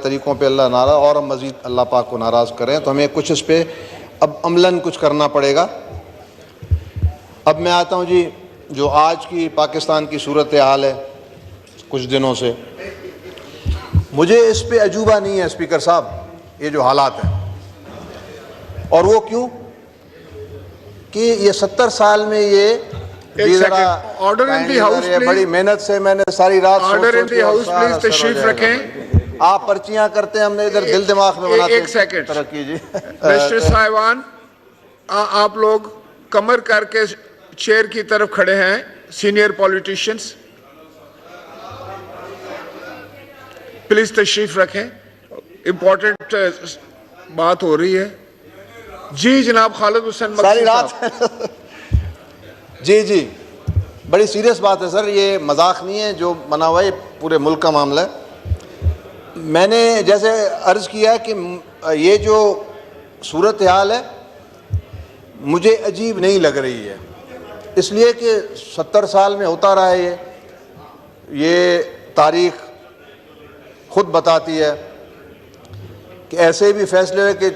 طریقوں پہ اللہ ناراض اور ہم مزید اللہ پاک کو ناراض کریں تو ہمیں کچھ اس پہ اب عملاً کچھ کرنا پڑے گا۔ اب میں آتا ہوں جی، جو آج کی پاکستان کی صورتحال ہے کچھ دنوں سے، مجھے اس پہ عجوبہ نہیں ہے اسپیکر صاحب، یہ جو حالات ہیں، اور وہ کیوں کہ یہ 70 سال میں یہ order in the house please, بڑی محنت سے میں نے ساری رات order in the house please تشریف رکھیں۔ آپ پرچیاں کرتے ہیں، ہم نے ادھر دل دماغ میں بناتے ہیں۔ ایک سیکنڈ ترقی جی مسٹر صاحبان، آپ لوگ کمر کر کے چیئر کی طرف کھڑے ہیں، سینئر پولیٹیشنز پلیز تشریف رکھیں، امپورٹنٹ بات ہو رہی ہے۔ جی جناب خالد حسین ساری مقصود رات صاحب۔ جی بڑی سیریس بات ہے سر، یہ مذاق نہیں ہے جو بنا ہوا ہے، یہ پورے ملک کا معاملہ ہے۔ میں نے جیسے عرض کیا کہ یہ جو صورتحال ہے مجھے عجیب نہیں لگ رہی ہے، اس لیے کہ 70 سال میں ہوتا رہا ہے، یہ تاریخ خود بتاتی ہے کہ ایسے بھی فیصلے ہوئے کہ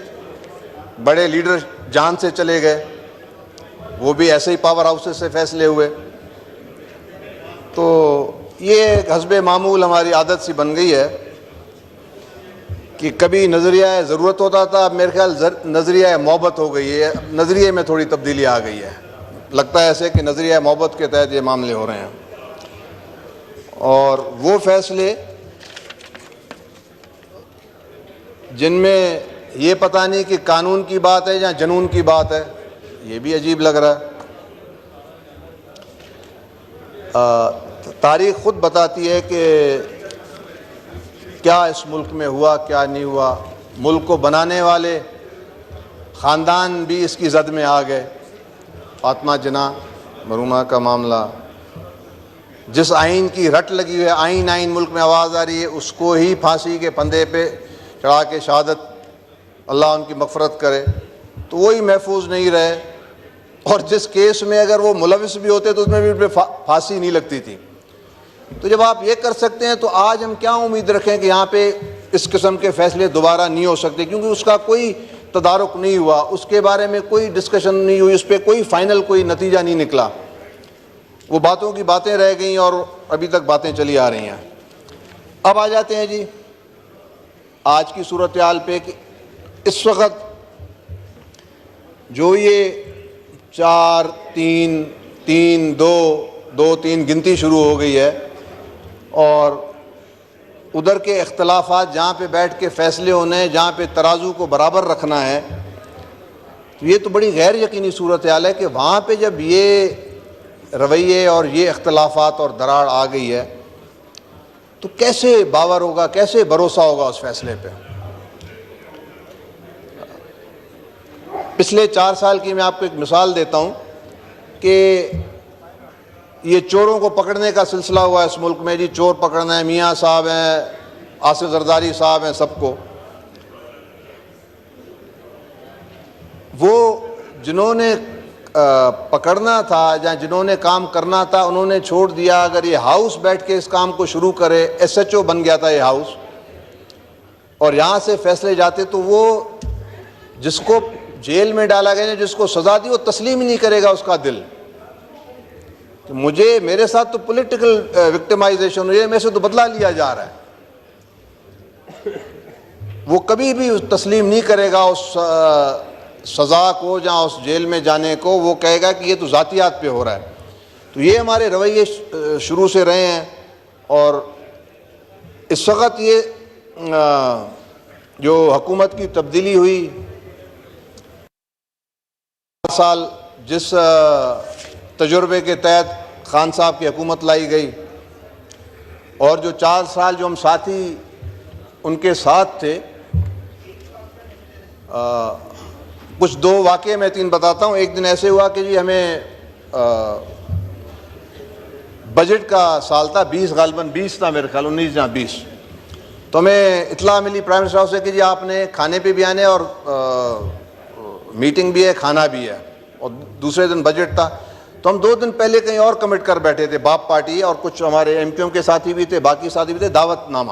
بڑے لیڈر جان سے چلے گئے، وہ بھی ایسے ہی پاور ہاؤسز سے فیصلے ہوئے۔ تو یہ حسب معمول ہماری عادت سی بن گئی ہے کہ کبھی نظریہ ضرورت ہوتا تھا، اب میرے خیال نظریہ محبت ہو گئی ہے، نظریے میں تھوڑی تبدیلی آ گئی ہے، لگتا ہے ایسے کہ نظریہ محبت کے تحت یہ معاملے ہو رہے ہیں۔ اور وہ فیصلے جن میں یہ پتہ نہیں کہ قانون کی بات ہے یا جنون کی بات ہے، یہ بھی عجیب لگ رہا ہے۔ تاریخ خود بتاتی ہے کہ کیا اس ملک میں ہوا، کیا نہیں ہوا۔ ملک کو بنانے والے خاندان بھی اس کی زد میں آ گئے، فاطمہ جناح مرحومہ کا معاملہ، جس آئین کی رٹ لگی ہوئی ہے، آئین ملک میں آواز آ رہی ہے، اس کو ہی پھانسی کے پھندے پہ چڑھا کے شہادت، اللہ ان کی مغفرت کرے، تو وہی محفوظ نہیں رہے۔ اور جس کیس میں اگر وہ ملوث بھی ہوتے تو اس میں بھی پھانسی نہیں لگتی تھی۔ تو جب آپ یہ کر سکتے ہیں تو آج ہم کیا امید رکھیں کہ یہاں پہ اس قسم کے فیصلے دوبارہ نہیں ہو سکتے، کیونکہ اس کا کوئی تدارک نہیں ہوا، اس کے بارے میں کوئی ڈسکشن نہیں ہوئی، اس پہ کوئی فائنل کوئی نتیجہ نہیں نکلا، وہ باتوں کی باتیں رہ گئیں اور ابھی تک باتیں چلی آ رہی ہیں۔ اب آ جاتے ہیں جی آج کی صورتحال پہ کہ اس وقت جو یہ 4 3 3 2 2 3 گنتی شروع ہو گئی ہے، اور ادھر کے اختلافات جہاں پہ بیٹھ کے فیصلے ہونے، جہاں پہ ترازو کو برابر رکھنا ہے، تو یہ تو بڑی غیر یقینی صورتحال ہے کہ وہاں پہ جب یہ رویے اور یہ اختلافات اور دراڑ آ گئی ہے تو کیسے باور ہوگا، کیسے بھروسہ ہوگا اس فیصلے پہ۔ پچھلے 4 سال کی میں آپ کو ایک مثال دیتا ہوں کہ یہ چوروں کو پکڑنے کا سلسلہ ہوا اس ملک میں، جی چور پکڑنا ہے، میاں صاحب ہیں، آصف زرداری صاحب ہیں، سب کو۔ وہ جنہوں نے پکڑنا تھا یا جنہوں نے کام کرنا تھا انہوں نے چھوڑ دیا۔ اگر یہ ہاؤس بیٹھ کے اس کام کو شروع کرے، SHO بن گیا تھا یہ ہاؤس، اور یہاں سے فیصلے جاتے تو وہ جس کو جیل میں ڈالا گیا، جس کو سزا دی، وہ تسلیم ہی نہیں کرے گا اس کا دل کہ میرے ساتھ تو پولیٹیکل وکٹمائزیشن ہوئی ہے، میرے سے تو بدلہ لیا جا رہا ہے۔ وہ کبھی بھی تسلیم نہیں کرے گا اس سزا کو یا اس جیل میں جانے کو، وہ کہے گا کہ یہ تو ذاتیات پہ ہو رہا ہے۔ تو یہ ہمارے رویے شروع سے رہے ہیں، اور اس وقت یہ جو حکومت کی تبدیلی ہوئی، سال جس تجربے کے تحت خان صاحب کی حکومت لائی گئی، اور جو 4 سال جو ہم ساتھی ان کے ساتھ تھے، کچھ 2 واقعے میں 3 بتاتا ہوں۔ ایک دن ایسے ہوا کہ جی ہمیں بجٹ کا سال تھا، 20 غالباً 20 تھا میرے خیال، 19 یا 20، تو ہمیں اطلاع ملی پرائم منسٹر ہاؤس سے کہ جی آپ نے کھانے پہ بھی آنے، اور میٹنگ بھی ہے، کھانا بھی ہے، اور دوسرے دن بجٹ تھا۔ تو ہم 2 دن پہلے کہیں اور کمٹ کر بیٹھے تھے، باپ پارٹی اور کچھ ہمارے ایم پیوں کے ساتھی بھی تھے، باقی ساتھی بھی تھے، دعوت نامہ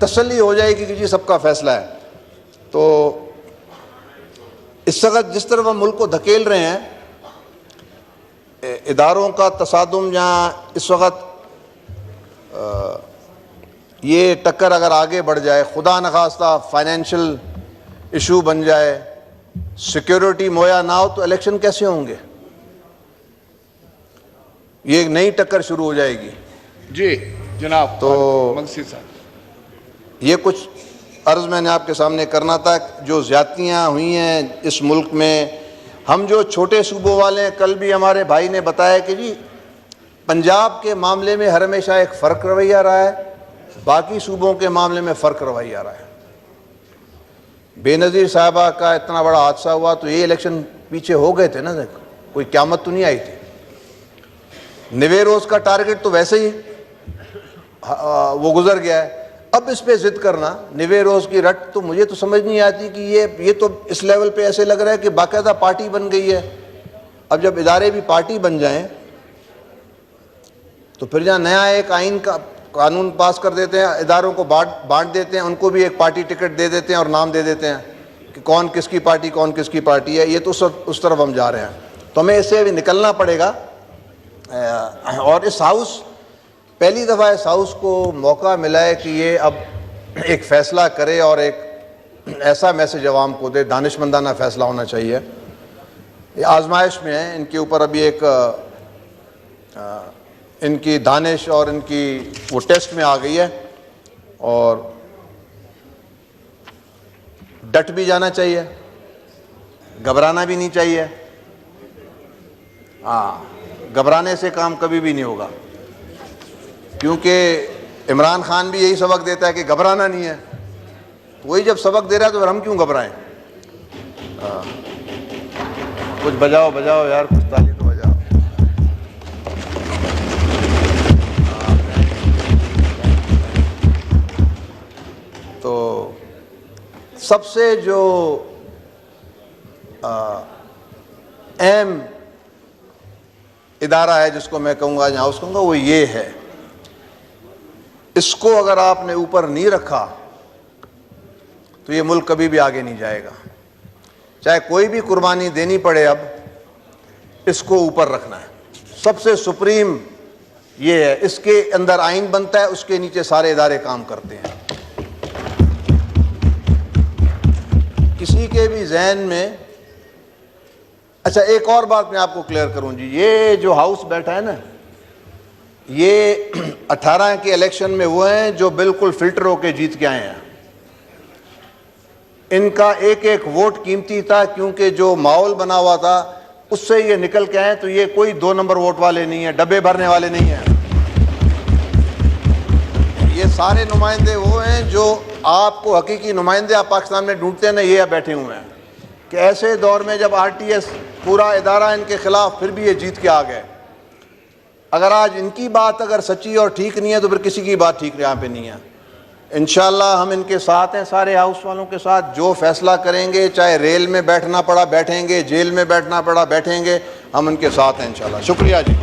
تسلی ہو جائے گی کہ جی سب کا فیصلہ ہے. تو اس وقت جس طرح ہم ملک کو دھکیل رہے ہیں، اداروں کا تصادم جہاں اس وقت یہ ٹکر اگر آگے بڑھ جائے، خدا نخواستہ فائنینشیل ایشو بن جائے، سیکیورٹی مہیا نہ ہو، تو الیکشن کیسے ہوں گے؟ یہ ایک نئی ٹکر شروع ہو جائے گی. جی جناب. تو مقصد صاحب، یہ کچھ عرض میں نے آپ کے سامنے کرنا تھا. جو زیادتیاں ہوئی ہیں اس ملک میں، ہم جو چھوٹے صوبوں والے ہیں، کل بھی ہمارے بھائی نے بتایا کہ جی پنجاب کے معاملے میں ہر ہمیشہ ایک فرق رویہ رہا ہے، باقی صوبوں کے معاملے میں فرق رویہ رہا ہے. بے نظیر صاحبہ کا اتنا بڑا حادثہ ہوا تو یہ الیکشن پیچھے ہو گئے تھے نا، دیکھو کوئی قیامت تو نہیں آئی تھی. 90 روز کا ٹارگٹ تو ویسے ہی وہ گزر گیا ہے. اب اس پہ ضد کرنا 90 روز کی رٹ، تو مجھے تو سمجھ نہیں آتی کہ یہ تو اس لیول پہ ایسے لگ رہا ہے کہ باقاعدہ پارٹی بن گئی ہے. اب جب ادارے بھی پارٹی بن جائیں تو پھر جہاں نیا ایک آئین کا قانون پاس کر دیتے ہیں، اداروں کو بانٹ دیتے ہیں، ان کو بھی ایک پارٹی ٹکٹ دے دیتے ہیں اور نام دے دیتے ہیں کہ کون کس کی پارٹی کون کس کی پارٹی ہے. یہ تو اس طرف ہم جا رہے ہیں. تو ہمیں اس سے بھی نکلنا پڑے گا. اور اس ہاؤس، پہلی دفعہ اس ہاؤس کو موقع ملا ہے کہ یہ اب ایک فیصلہ کرے اور ایک ایسا میسج عوام کو دے. دانشمندانہ فیصلہ ہونا چاہیے. یہ آزمائش میں ہیں، ان کے اوپر ابھی ایک ان کی دانش اور ان کی وہ ٹیسٹ میں آ گئی ہے، اور ڈٹ بھی جانا چاہیے، گھبرانا بھی نہیں چاہیے. گھبرانے سے کام کبھی بھی نہیں ہوگا، کیونکہ عمران خان بھی یہی سبق دیتا ہے کہ گھبرانا نہیں ہے. وہی جب سبق دے رہا ہے تو پھر ہم کیوں گھبرائیں؟ کچھ بجاؤ یار، کچھ تالی تو بجاؤ. تو سب سے جو اہم ادارہ ہے جس کو میں کہوں گا، ہاؤس کہوں گا، وہ یہ ہے. اس کو اگر آپ نے اوپر نہیں رکھا تو یہ ملک کبھی بھی آگے نہیں جائے گا. چاہے کوئی بھی قربانی دینی پڑے، اب اس کو اوپر رکھنا ہے. سب سے سپریم یہ ہے. اس کے اندر آئین بنتا ہے، اس کے نیچے سارے ادارے کام کرتے ہیں. کسی کے بھی ذہن میں، اچھا ایک اور بات میں آپ کو کلیئر کروں جی، یہ جو ہاؤس بیٹھا ہے نا، یہ 18 کے الیکشن میں وہ ہیں جو بالکل فلٹر ہو کے جیت کے آئے ہیں. ان کا ایک ایک ووٹ قیمتی تھا، کیونکہ جو ماحول بنا ہوا تھا اس سے یہ نکل کے آئے. تو یہ کوئی 2 نمبر ووٹ والے نہیں ہیں، ڈبے بھرنے والے نہیں ہیں. یہ سارے نمائندے وہ ہیں جو آپ کو حقیقی نمائندے آپ پاکستان میں ڈھونڈتے ہیں نا، یہ بیٹھے ہوئے ہیں. کہ ایسے دور میں جب RTS پورا ادارہ ان کے خلاف، پھر بھی یہ جیت کے آ گئے. اگر آج ان کی بات اگر سچی اور ٹھیک نہیں ہے تو پھر کسی کی بات ٹھیک یہاں پہ نہیں ہے. انشاءاللہ ہم ان کے ساتھ ہیں، سارے ہاؤس والوں کے ساتھ. جو فیصلہ کریں گے، چاہے ریل میں بیٹھنا پڑا بیٹھیں گے، جیل میں بیٹھنا پڑا بیٹھیں گے، ہم ان کے ساتھ ہیں انشاءاللہ. شکریہ جی.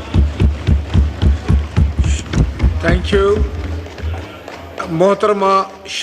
تھینک یو محترمہ.